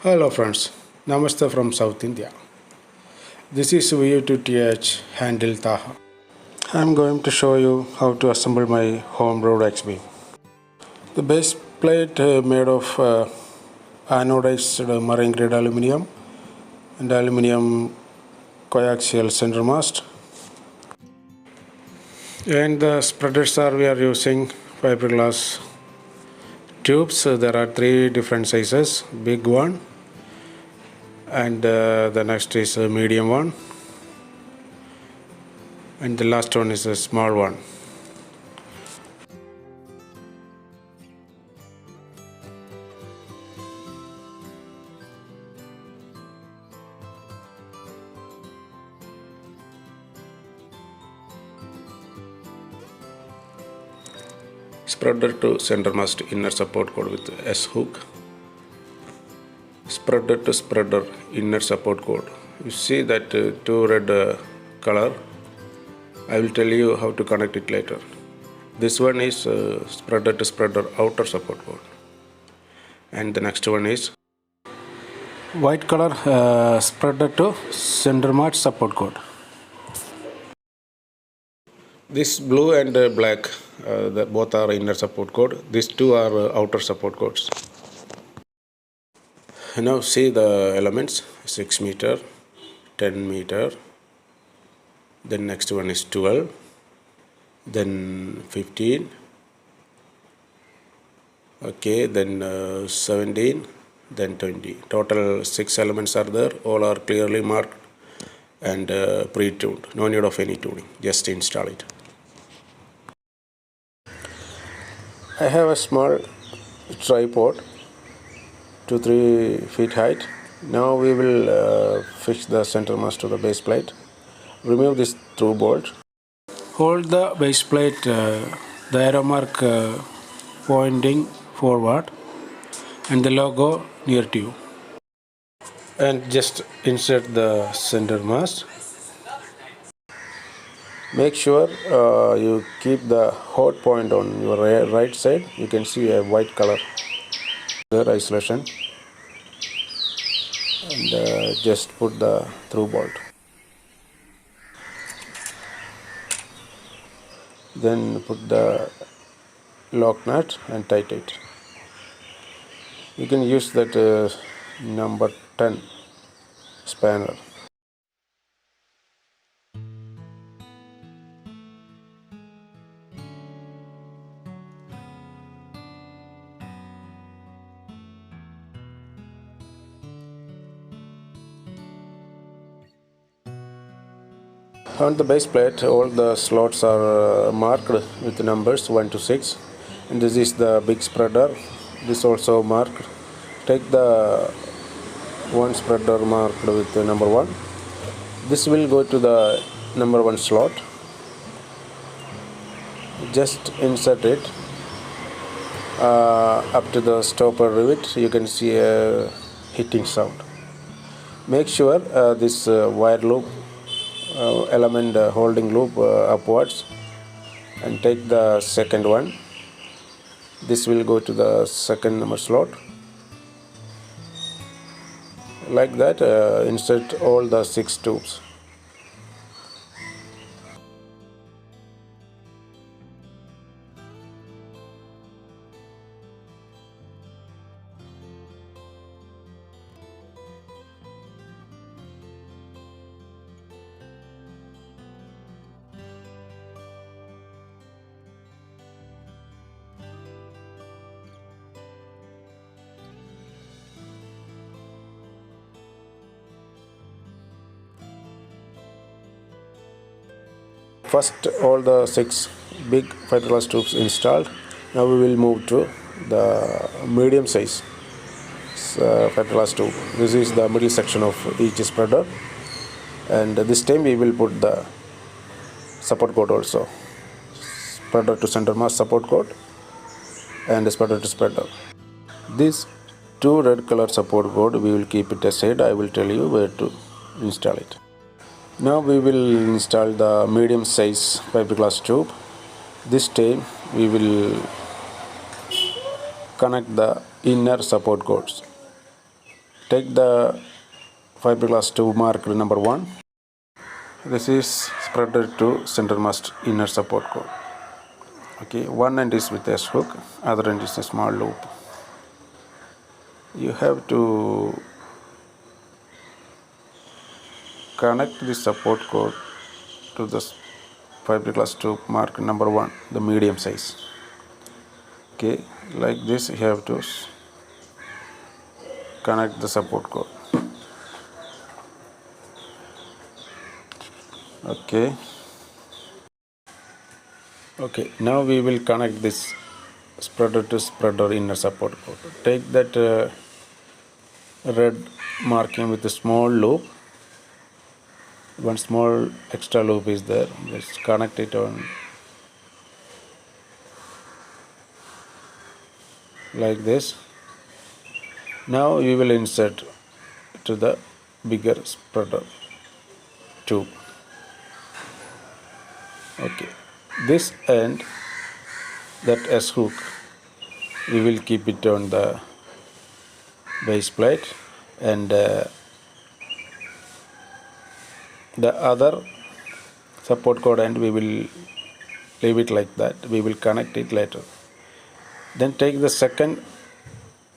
Hello friends, Namaste from South India. This is Vu2Th handle Taha. I am going to show you how to assemble my home brewed Hex Beam. The base plate made of anodized marine grade aluminium and aluminium coaxial center mast. And the spreaders we are using fiberglass tubes. There are three different sizes: big one, and the next is a medium one, and the last one is a small one. Spreader to center mast inner support cord with S hook. Spreader to spreader inner support cord. You see that two red color. I will tell you how to connect it later. This one is spreader to spreader outer support cord, and the next one is white color spreader to center mast support cord. This blue and black, both are inner support cord. These two are outer support cords. Now see the elements: 6 meter, 10 meter, then next one is 12, then 15, okay, then 17, then 20. Total 6 elements are there. All are clearly marked and pre-tuned. No need of any tuning, just install it. I have a small tripod 2-3 feet height. Now we will fix the center mast to the base plate. Remove this through bolt. Hold the base plate, the arrow mark pointing forward and the logo near to you, and just insert the center mast. Make sure you keep the hot point on your right side. You can see a white color there, isolation, and just put the through bolt. Then put the lock nut and tighten it. You can use that number 10 spanner. On the base plate, all the slots are marked with numbers 1 to 6, and this is the big spreader. This also marked. Take the one spreader marked with number 1. This will go to the number 1 slot. Just insert it up to the stopper rivet. You can see a hitting sound. Make sure this wire loop element holding loop upwards, and take the second one. This will go to the second number slot. Like that, insert all the 6 tubes. First, all the 6 big fiberglass tubes installed. Now we will move to the medium size fiberglass tube. This is the middle section of each spreader, and this time we will put the support cord also. Spreader to center mast support cord and spreader to spreader. These 2 red color support cord we will keep it aside. I will tell you where to install it. Now we will install the medium size fiberglass tube. This time we will connect the inner support cords. Take the fiberglass tube marked number 1. This is spreader to center mast inner support cord. Okay, one end is with S hook, other end is a small loop. You have to connect the support cord to the fiberglass tube marked number 1, the medium size. Okay, like this you have to connect the support cord. Okay, now we will connect this spreader to spreader inner support cord. Take that red marking with a small loop. One small extra loop is there. Let's connect it on like this. Now we will insert to the bigger spreader tube. Okay, this end, that S hook, we will keep it on the base plate, and the other support cord end we will leave it like that. We will connect it later. Then take the second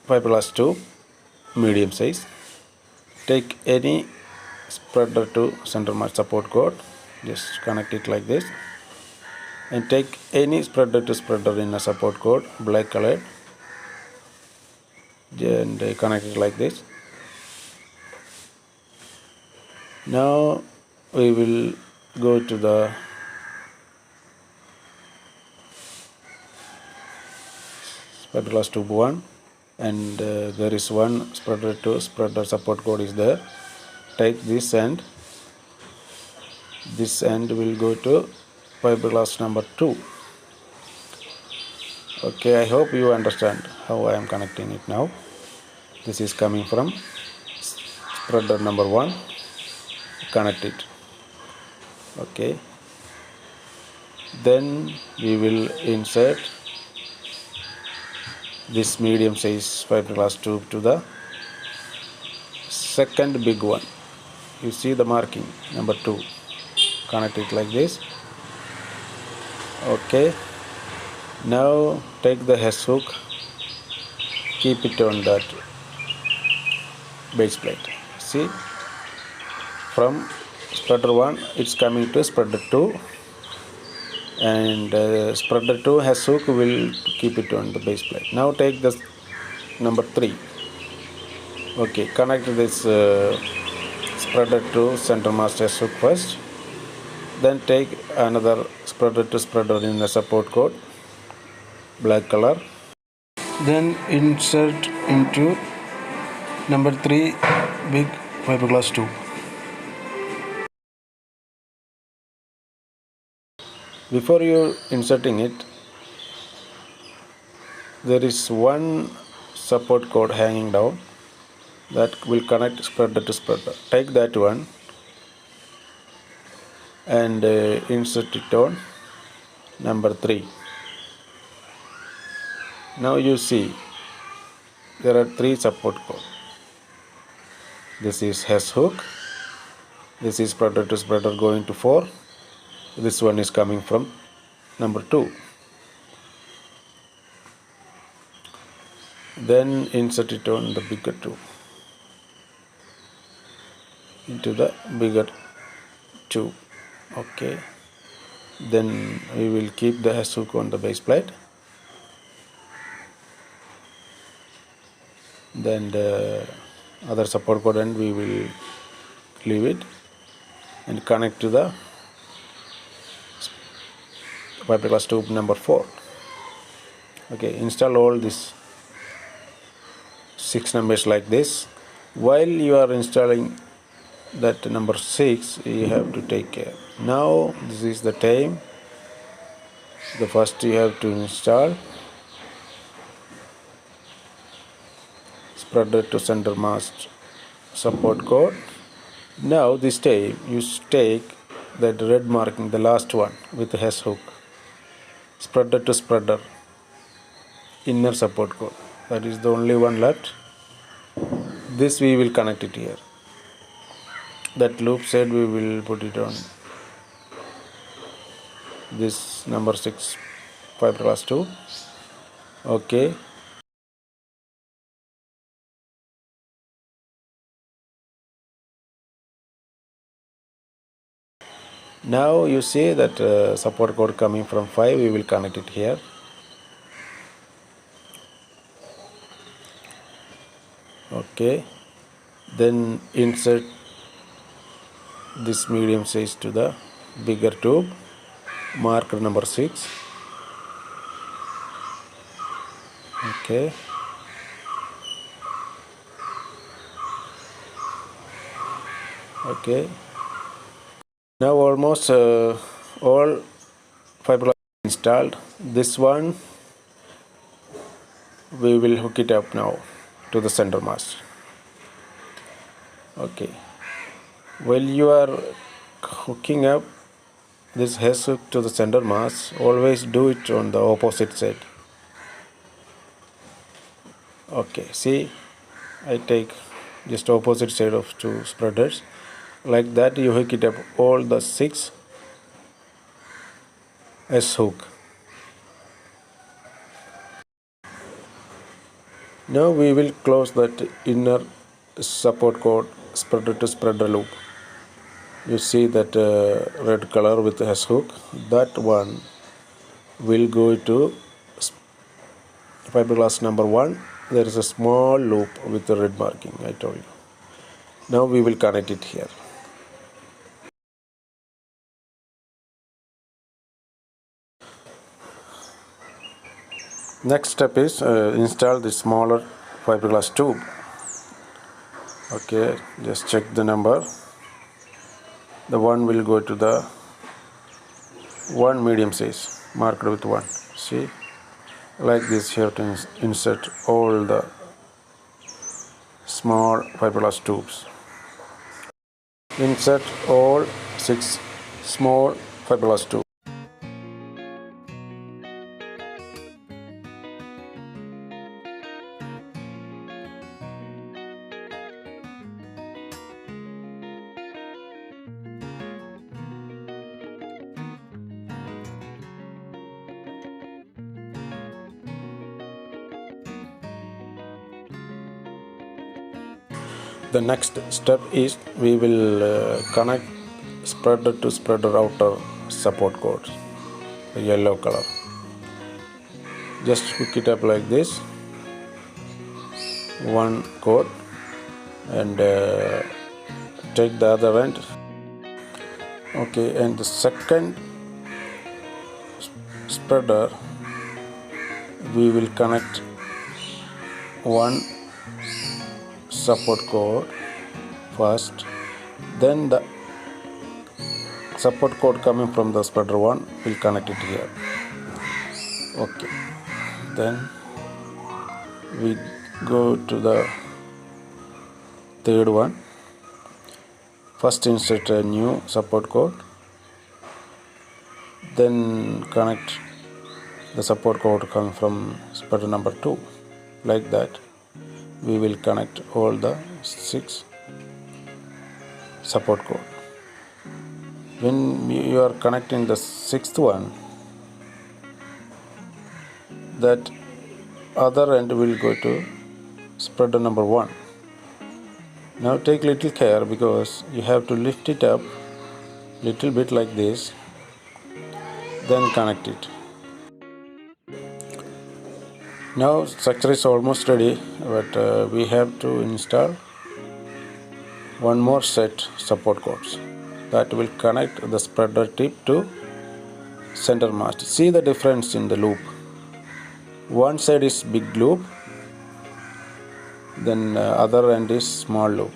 fiberglass tube, medium size. Take any spreader to center mast support cord, just connect it like this, and take any spreader to spreader in a support cord, black colored, and connect it like this. Now we will go to the fiberglass tube 1, and there is one spreader to spreader support cord is there. Take this end will go to fiberglass number 2. Okay, I hope you understand how I am connecting it now. This is coming from spreader number 1. Connect it. Okay, then we will insert this medium size fiberglass tube to the second big one. You see the marking number 2. Connect it like this. Okay, now take the HEX hook, keep it on that base plate. See, from spreader 1 it's coming to spreader 2, and spreader 2 HEX hook will keep it on the base plate. Now take the number 3. Okay, connect this spreader to center mast HEX hook first. Then take another spreader to spreader in the support cord, black color. Then insert into number 3 big fiberglass tube. Before you inserting it, there is one support cord hanging down that will connect spreader to spreader. Take that one and insert it on number 3. Now you see there are 3 support cords. This is HEX hook, this is spreader to spreader going to 4, this one is coming from number 2. Then insert it on the bigger tube, into the bigger tube. Okay, then we will keep the HEX hook on the base plate. Then the other support cord end we will leave it and connect to the fiberglass tube number 4. Okay, install all these 6 numbers like this. While you are installing that number 6, you have to take care. Now this is the time. The first you have to install spreader to center mast support cord. Now this time you take that red marking, the last one with the HEX hook, spreader to spreader inner support cord. That is the only one left. This we will connect it here. That loop side we will put it on this number 6 fiberglass tube. Okay. Now you see that support cord coming from 5, we will connect it here. Okay, then insert this medium size to the bigger tube, marker number 6. Okay, okay. Now almost all fiberglass installed. This one we will hook it up now to the center mast. Okay, while you are hooking up this HEX hook to the center mast, always do it on the opposite side. Okay, see, I take just opposite side of 2 spreaders. Like that you hook it up all the 6 S hook. Now we will close that inner support cord spreader to spreader loop. You see that red color with the S hook. That one will go to fiberglass number 1. There is a small loop with the red marking, I told you. Now we will connect it here. Next step is install the smaller fiberglass tube. Okay, just check the number. The one will go to the one medium size, marked with 1. See, like this you have to insert all the small fiberglass tubes. Insert all 6 small fiberglass tubes. The next step is we will connect spreader to spreader outer support cord, the yellow color. Just hook it up like this, one cord, and take the other end. Okay, and the second spreader we will connect one support cord first, then the support cord coming from the spreader 1 will connect it here. Okay, then we go to the third one. First insert a new support cord, then connect the support cord coming from spreader number 2. Like that we will connect all the 6 support cord. When you are connecting the 6th one, that other end will go to spreader number 1. Now take little care, because you have to lift it up little bit like this, then connect it. Now structure is almost ready, but we have to install one more set support cords that will connect the spreader tip to center mast. See the difference in the loop. One side is big loop, then other end is small loop.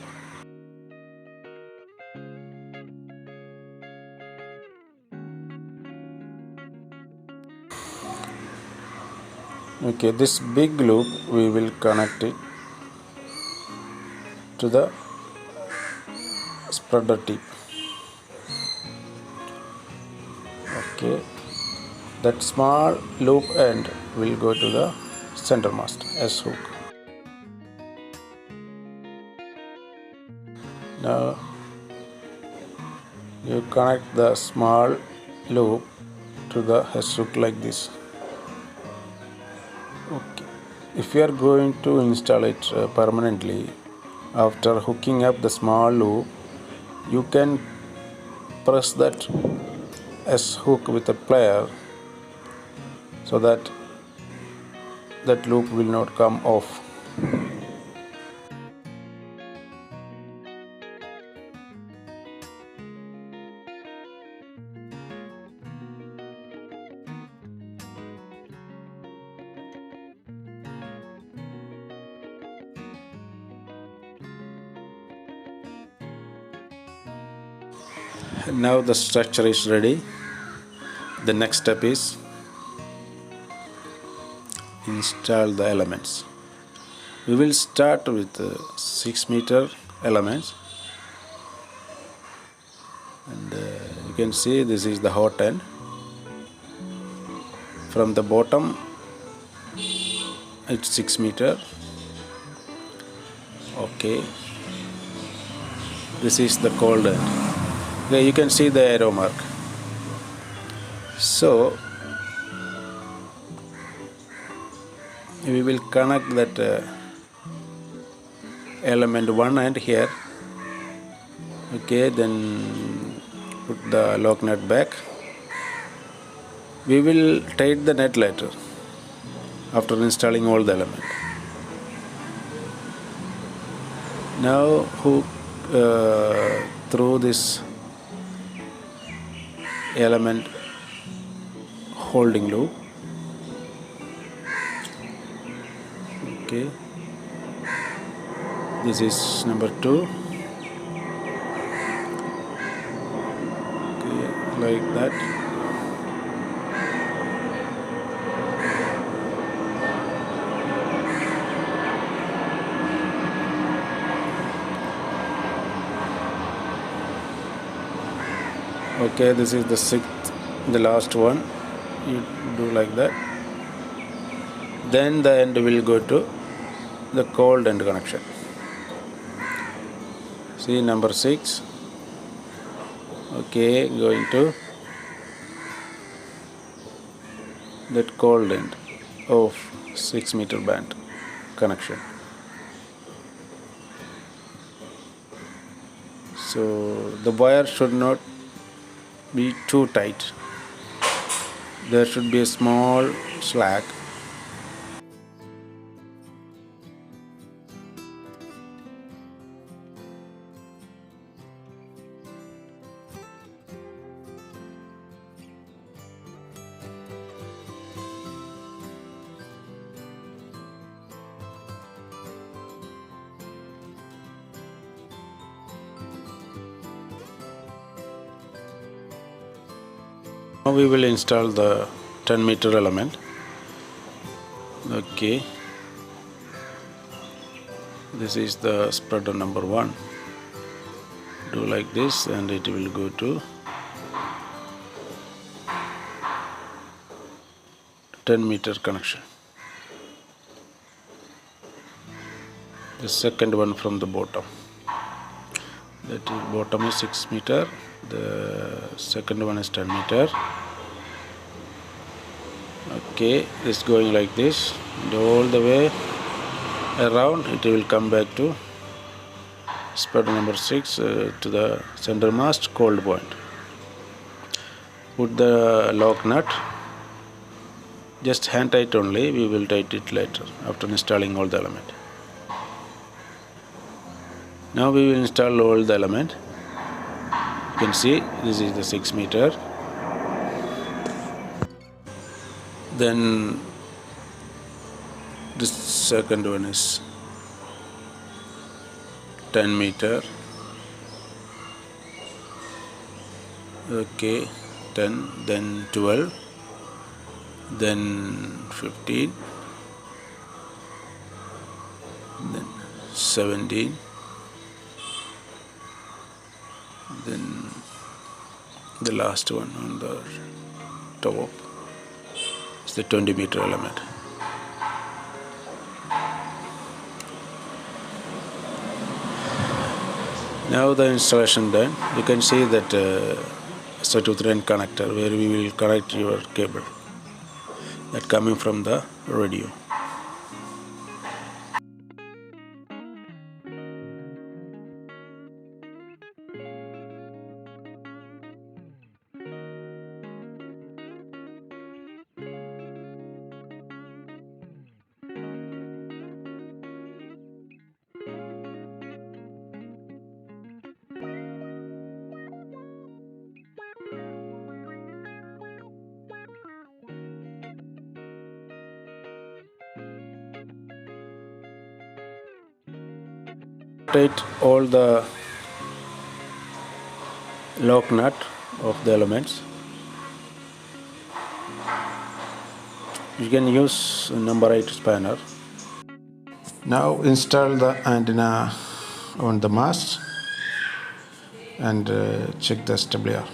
Okay, this big loop we will connect it to the spreader tip. Okay, that small loop end will go to the center mast S hook. Now you connect the small loop to the hex hook like this. Okay. If you are going to install it permanently, after hooking up the small loop, you can press that S hook with a plier so that that loop will not come off. Now the structure is ready. The next step is install the elements. We will start with 6-meter elements, and you can see this is the hot end. From the bottom it's 6-meter. Okay, this is the cold end. Okay, you can see the arrow mark. So we will connect that element 1 end here. Okay, then put the lock nut back. We will tighten the nut later after installing all the elements. Now hook through this element holding loop. Okay, this is number 2. Okay, like that. Okay, this is the 6th, the last one. You do like that. Then the end will go to the cold end connection. See, number 6. Okay, going to that cold end of 6-meter band connection. So the wire should not be too tight. There should be a small slack. Now we will install the 10-meter element. Okay, this is the spreader number 1. Do like this and it will go to 10-meter connection. The second one from the bottom. That is, bottom is 6-meter. The second one is 10-meter. Okay, it's going like this, and all the way around it will come back to spreader number 6 to the center mast cold point. Put the lock nut. Just hand tight only. We will tighten it later after installing all the element. Now we will install all the element. You can see this is the 6-meter. Then this second one is 10-meter. Okay, 10, then 12, then 15, then 17, then the last one on the top is the 20-meter element. Now the installation done. You can see that S239 connector where we will connect your cable that coming from the radio. Rotate all the lock nut of the elements. You can use number 8 spanner. Now install the antenna on the mast and check the SWR.